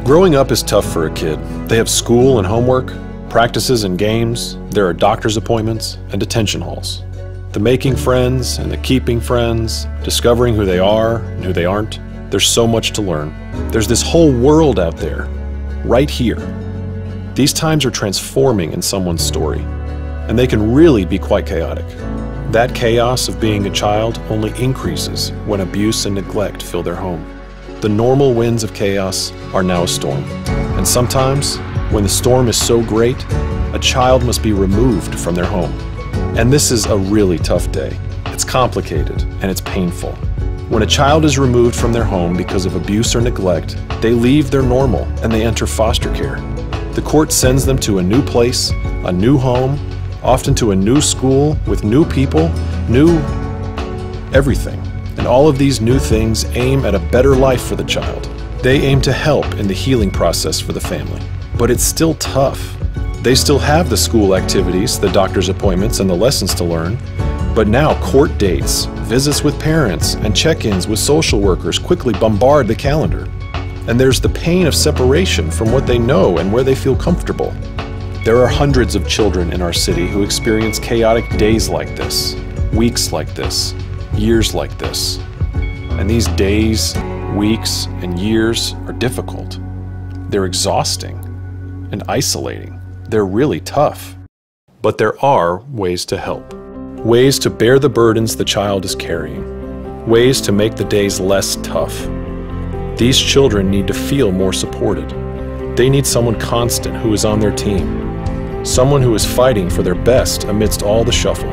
Growing up is tough for a kid. They have school and homework, practices and games, there are doctor's appointments and detention halls. The making friends and the keeping friends, discovering who they are and who they aren't, there's so much to learn. There's this whole world out there, right here. These times are transforming in someone's story, and they can really be quite chaotic. That chaos of being a child only increases when abuse and neglect fill their home. The normal winds of chaos are now a storm. And sometimes, when the storm is so great, a child must be removed from their home. And this is a really tough day. It's complicated and it's painful. When a child is removed from their home because of abuse or neglect, they leave their normal and they enter foster care. The court sends them to a new place, a new home, often to a new school with new people, new everything. And all of these new things aim at a better life for the child. They aim to help in the healing process for the family. But it's still tough. They still have the school activities, the doctor's appointments, and the lessons to learn. But now court dates, visits with parents, and check-ins with social workers quickly bombard the calendar. And there's the pain of separation from what they know and where they feel comfortable. There are hundreds of children in our city who experience chaotic days like this, weeks like this, years like this. And these days, weeks, and years are difficult. They're exhausting and isolating. They're really tough. But there are ways to help. Ways to bear the burdens the child is carrying. Ways to make the days less tough. These children need to feel more supported. They need someone constant who is on their team. Someone who is fighting for their best amidst all the shuffle.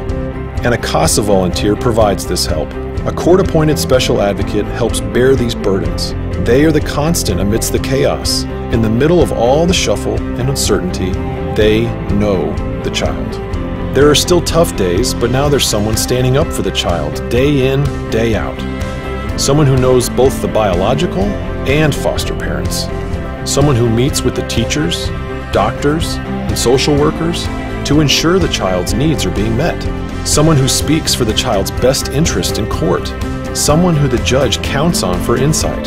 And a Casa volunteer provides this help. A court-appointed special advocate helps bear these burdens. They are the constant amidst the chaos. In the middle of all the shuffle and uncertainty, they know the child. There are still tough days, but now there's someone standing up for the child, day in, day out. Someone who knows both the biological and foster parents. Someone who meets with the teachers, doctors, and social workers to ensure the child's needs are being met. Someone who speaks for the child's best interest in court. Someone who the judge counts on for insight.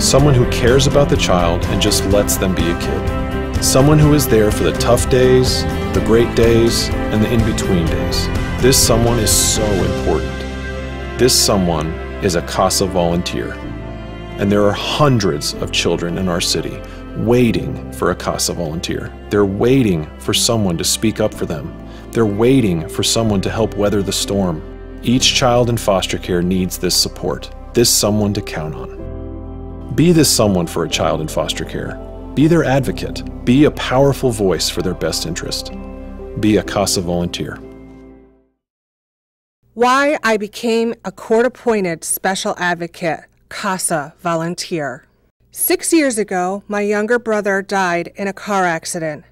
Someone who cares about the child and just lets them be a kid. Someone who is there for the tough days, the great days, and the in-between days. This someone is so important. This someone is a Casa volunteer. And there are hundreds of children in our city waiting for a Casa volunteer. They're waiting for someone to speak up for them. They're waiting for someone to help weather the storm. Each child in foster care needs this support, this someone to count on. Be this someone for a child in foster care. Be their advocate. Be a powerful voice for their best interest. Be a Casa volunteer. Why I became a court-appointed special advocate, Casa volunteer. 6 years ago, my younger brother died in a car accident.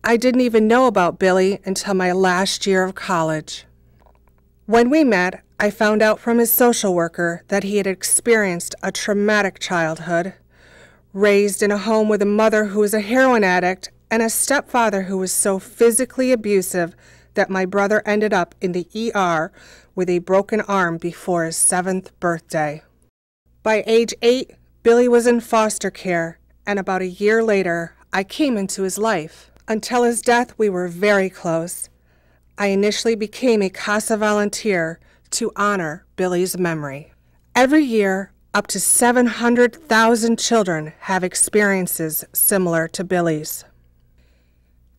I didn't even know about Billy until my last year of college. When we met, I found out from his social worker that he had experienced a traumatic childhood, raised in a home with a mother who was a heroin addict and a stepfather who was so physically abusive that my brother ended up in the ER with a broken arm before his 7th birthday. By age 8, Billy was in foster care, and about a year later, I came into his life. Until his death, we were very close. I initially became a Casa volunteer to honor Billy's memory. Every year, up to 700,000 children have experiences similar to Billy's.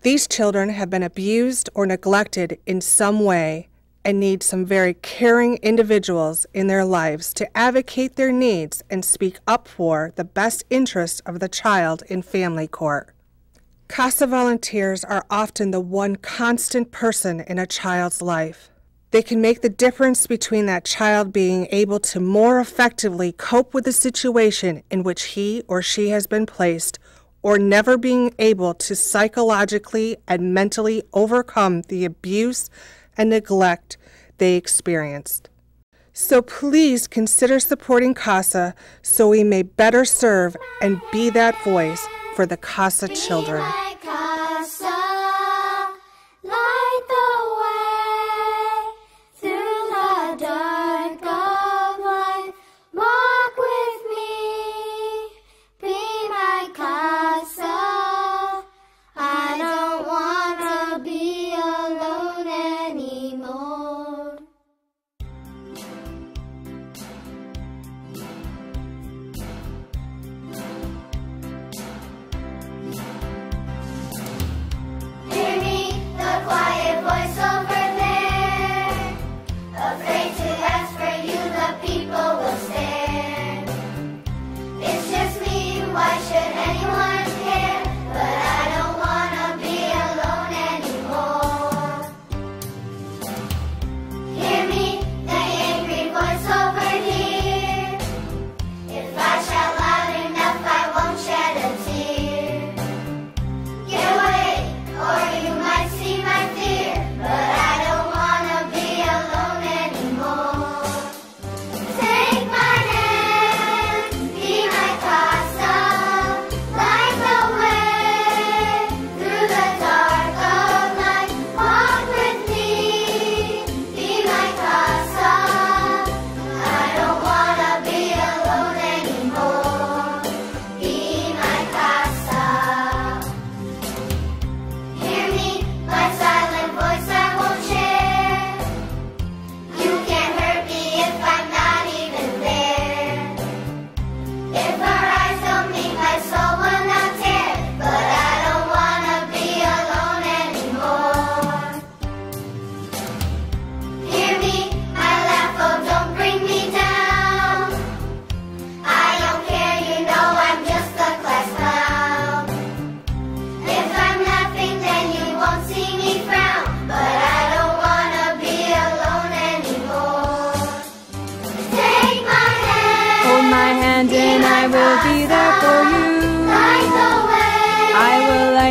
These children have been abused or neglected in some way and need some very caring individuals in their lives to advocate their needs and speak up for the best interest of the child in family court. Casa volunteers are often the one constant person in a child's life. They can make the difference between that child being able to more effectively cope with the situation in which he or she has been placed, or never being able to psychologically and mentally overcome the abuse and neglect they experienced. So please consider supporting Casa so we may better serve and be that voice for the Casa children. Walk with me, be my Casa.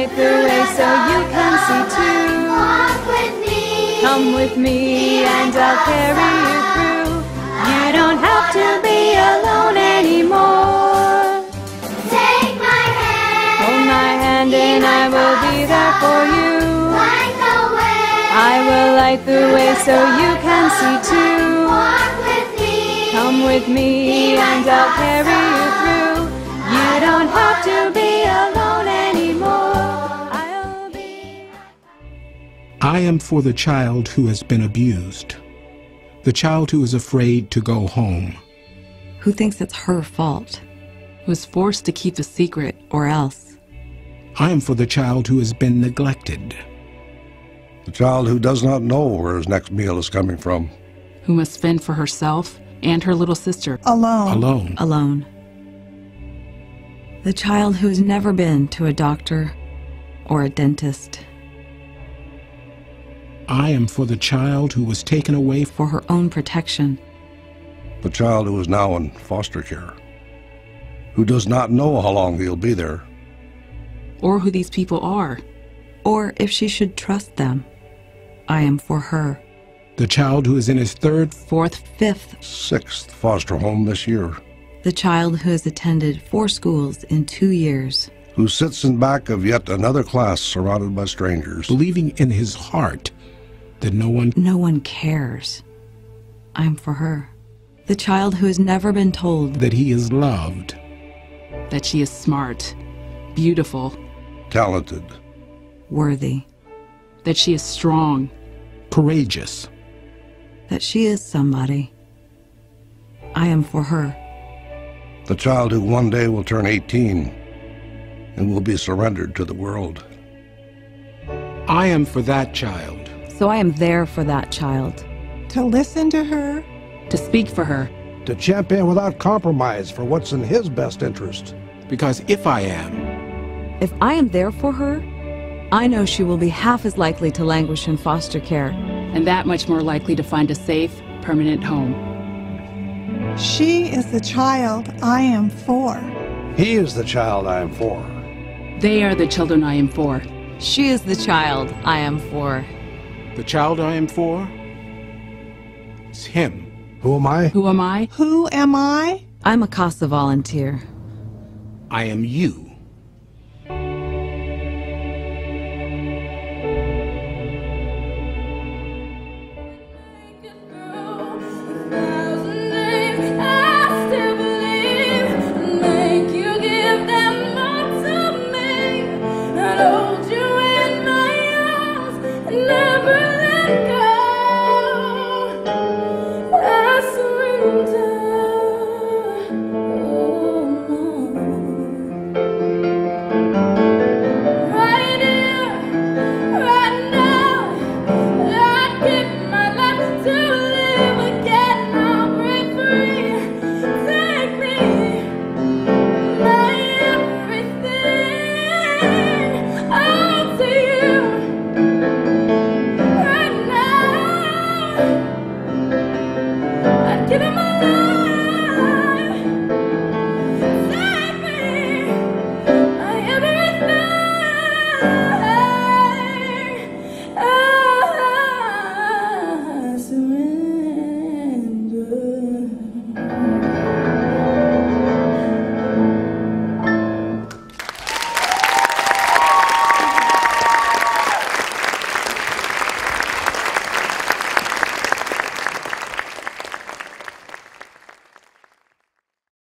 light the way so you can see too. Walk with me. Come with me and I'll carry you through. You don't have to be alone anymore. Take my hand. Hold my hand and I will be there for you. Light the way. I will light the way so you can see too. Walk with me. Come with me and I'll carry you through. You don't have to be alone anymore. I'll be. I am for the child who has been abused, the child who is afraid to go home, who thinks it's her fault, who's forced to keep a secret or else. I am for the child who has been neglected, the child who does not know where his next meal is coming from, who must fend for herself and her little sister. Alone. The child who has never been to a doctor or a dentist. I am for the child who was taken away for her own protection. The child who is now in foster care, who does not know how long he'll be there, or who these people are, or if she should trust them. I am for her. The child who is in his third, fourth, fifth, sixth foster home this year. The child who has attended 4 schools in 2 years. Who sits in back of yet another class surrounded by strangers. Believing in his heart that no one cares. I'm for her. The child who has never been told that he is loved. That she is smart, beautiful, talented, worthy. That she is strong, courageous. That she is somebody. I am for her. The child who one day will turn 18 and will be surrendered to the world. I am for that child. So I am there for that child. To listen to her. To speak for her. To champion without compromise for what's in his best interest. Because if I am there for her, I know she will be half as likely to languish in foster care. And that much more likely to find a safe, permanent home. She is the child I am for. He is the child I am for. They are the children I am for. She is the child I am for. The child I am for is him. Who am I? Who am I? Who am I? I'm a Casa volunteer. I am you.